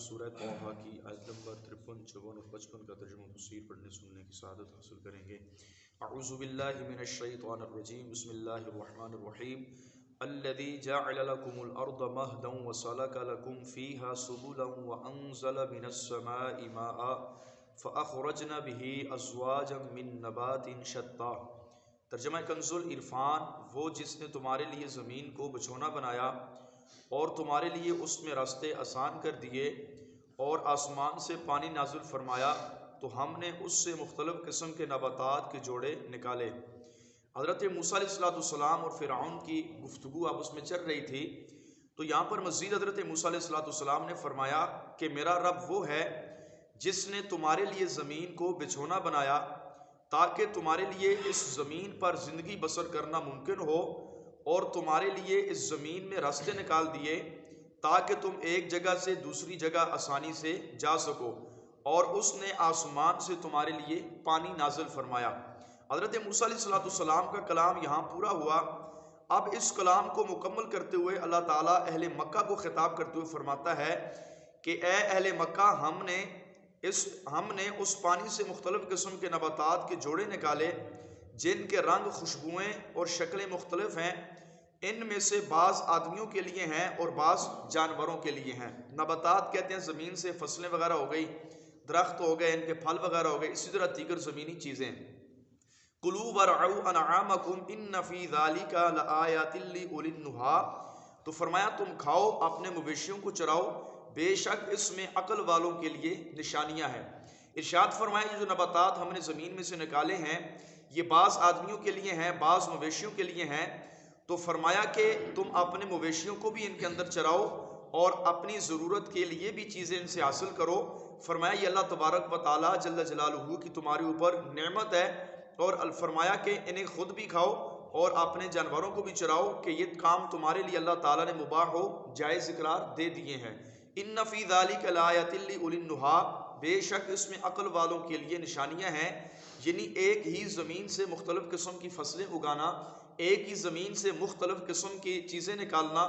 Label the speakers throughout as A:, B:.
A: सूरह तौहा की आयत नंबर 53, 54 और 55 का तर्जुमा तफसीर पढ़ने सुनने की सआदत हासिल करेंगे। अऊज़ु बिल्लाहि मिनश शैतानिर रजीम, बिस्मिल्लाहिर रहमानिर रहीम। अल्लज़ी जअल लकुमुल अर्द महदन व सलका लकुम फ़ीहा सुबुलन व अंज़ल मिनस समाई माअ फ़अख़रजना बिही अज़वाजम मिन नबातिन शत्ता। तर्जुमा कंज़ुल इरफ़ान, वो जिसने तुम्हारे लिए ज़मीन को बिछौना बनाया और तुम्हारे लिए उसमें रास्ते आसान कर दिए और आसमान से पानी नाज़िल फरमाया तो हमने उससे मुख्तलिफ़ किस्म के नबातात के जोड़े निकाले। हज़रत मूसा अलैहिस्सलाम और फ़िरऔन की गुफ्तगू आपस में चल रही थी, तो यहाँ पर मज़ीद हज़रत मूसा अलैहिस्सलाम ने फरमाया कि मेरा रब वो है जिसने तुम्हारे लिए ज़मीन को बिछौना बनाया ताकि तुम्हारे लिए इस ज़मीन पर ज़िंदगी बसर करना मुमकिन हो, और तुम्हारे लिए इस ज़मीन में रास्ते निकाल दिए ताकि तुम एक जगह से दूसरी जगह आसानी से जा सको, और उसने आसमान से तुम्हारे लिए पानी नाज़िल फरमाया। हज़रत मूसा अलैहिस्सलाम का कलाम यहाँ पूरा हुआ। अब इस कलाम को मुकम्मल करते हुए अल्लाह ताला अहले मक्का को खिताब करते हुए फरमाता है कि ए अहले मक्का, हमने उस पानी से मुख्तलिफ़ किस्म के नबातात के जोड़े निकाले जिनके रंग, खुशबुएँ और शक्लें मुख्तलिफ हैं। इनमें से बाज़ आदमियों के लिए हैं और बाज़ जानवरों के लिए हैं। नबातात कहते हैं ज़मीन से फसलें वगैरह हो गई, दरख्त हो गए, इनके फल वगैरह हो गए, इसी तरह दीगर ज़मीनी चीज़ें। कुलू वरअू अनआमकुम इन्न फ़ी ज़ालिका लआयातिन लिउलिन नुहा, तो फरमाया तुम खाओ, अपने मवेशियों को चराओ, बेशक इसमें अक्ल वालों के लिए निशानियां हैं। इरशाद फरमाया ये जो नबातात हमने ज़मीन में से निकाले हैं ये बाज़ आदमियों के लिए हैं, बाज़ मवेशियों के लिए हैं। तो फरमाया कि तुम अपने मवेशियों को भी इनके अंदर चराओ और अपनी ज़रूरत के लिए भी चीज़ें इनसे हासिल करो। फरमाया ये अल्लाह तबारक व तआला जल्ल जलालुहू की तुम्हारे ऊपर नेमत है। और फरमाया कि इन्हें खुद भी खाओ और अपने जानवरों को भी चराओ कि ये काम तुम्हारे लिए अल्लाह ताला ने मुबाह हो जायज़ इकरार दे दिए हैं। इन्न फ़ी ज़ालिका लआयातिन लिउलिन नुहा, बेशक इसमें अक्ल वालों के लिए निशानियां हैं। यानी एक ही ज़मीन से मुख्तलिफ़ किस्म की फसलें उगाना, एक ही ज़मीन से मुख्तलिफ़ किस्म की चीज़ें निकालना,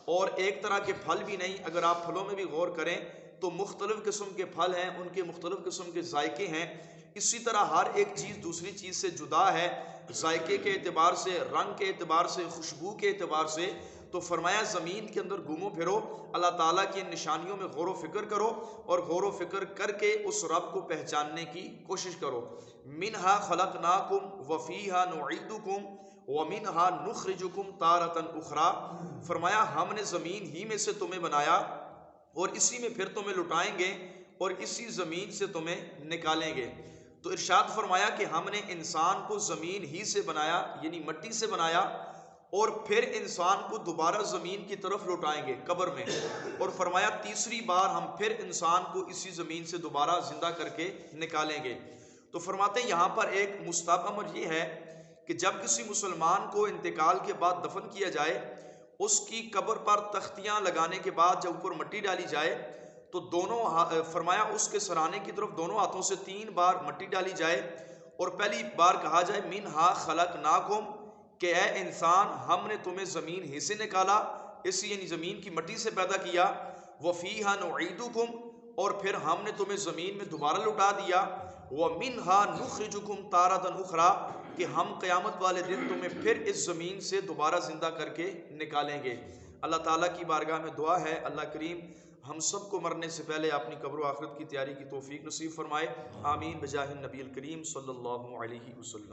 A: और एक तरह के फल भी नहीं। अगर आप फलों में भी गौर करें तो मुख्तलिफ़ किस्म के फल हैं, उनके मुख्तलिफ़ किस्म के जायके हैं। इसी तरह हर एक चीज़ दूसरी चीज़ से जुदा है, जायके के एतबार से, रंग के एतबार से, खुशबू के एतबार से। तो फरमाया ज़मीन के अंदर घूमो फिरो, अल्लाह ताला की निशानियों में गौर व फिक्र करो और गौर व फिक्र करके उस रब को पहचानने की कोशिश करो। मिनहा खलकनाकुम व फीहा नुईदुकुम व मिनहा नुखरिजुकुम तारतन उखरा। फरमाया हमने ज़मीन ही में से तुम्हें बनाया और इसी में फिर तुम्हें लुटाएंगे और इसी ज़मीन से तुम्हें निकालेंगे। तो इरशाद फरमाया कि हमने इंसान को ज़मीन ही से बनाया, यानी मट्टी से बनाया, और फिर इंसान को दोबारा ज़मीन की तरफ लौटाएंगे कब्र में। और फरमाया तीसरी बार हम फिर इंसान को इसी ज़मीन से दोबारा ज़िंदा करके निकालेंगे। तो फरमाते हैं यहाँ पर एक मुस्तहब अमर ये है कि जब किसी मुसलमान को इंतकाल के बाद दफन किया जाए, उसकी कब्र पर तख्तियाँ लगाने के बाद जब ऊपर मिट्टी डाली जाए तो फरमाया उसके सराने की तरफ दोनों हाथों से 3 बार मिट्टी डाली जाए और पहली बार कहा जाए मिनहा खलकनाकुम, कि ए इंसान हमने तुम्हें ज़मीन ही से निकाला, इसी यानी ज़मीन की मिट्टी से पैदा किया। व फ़ीहा नुईदुकुम, और फिर हमने तुम्हें ज़मीन में दोबारा लौटा दिया। व मिनहा नुखरिजुकुम तारतन उखरा, कि हम क़यामत वाले दिन तुम्हें फिर इस ज़मीन से दोबारा ज़िंदा करके निकालेंगे। अल्लाह ताला की बारगाह में दुआ है अल्लाह करीम हम सब को मरने से पहले अपनी कब्र आखिरत की तैयारी की तौफीक नसीब फरमाए। आमीन बजाहिन नबील करीम सल्लल्लाहु अलैहि वसल्लम।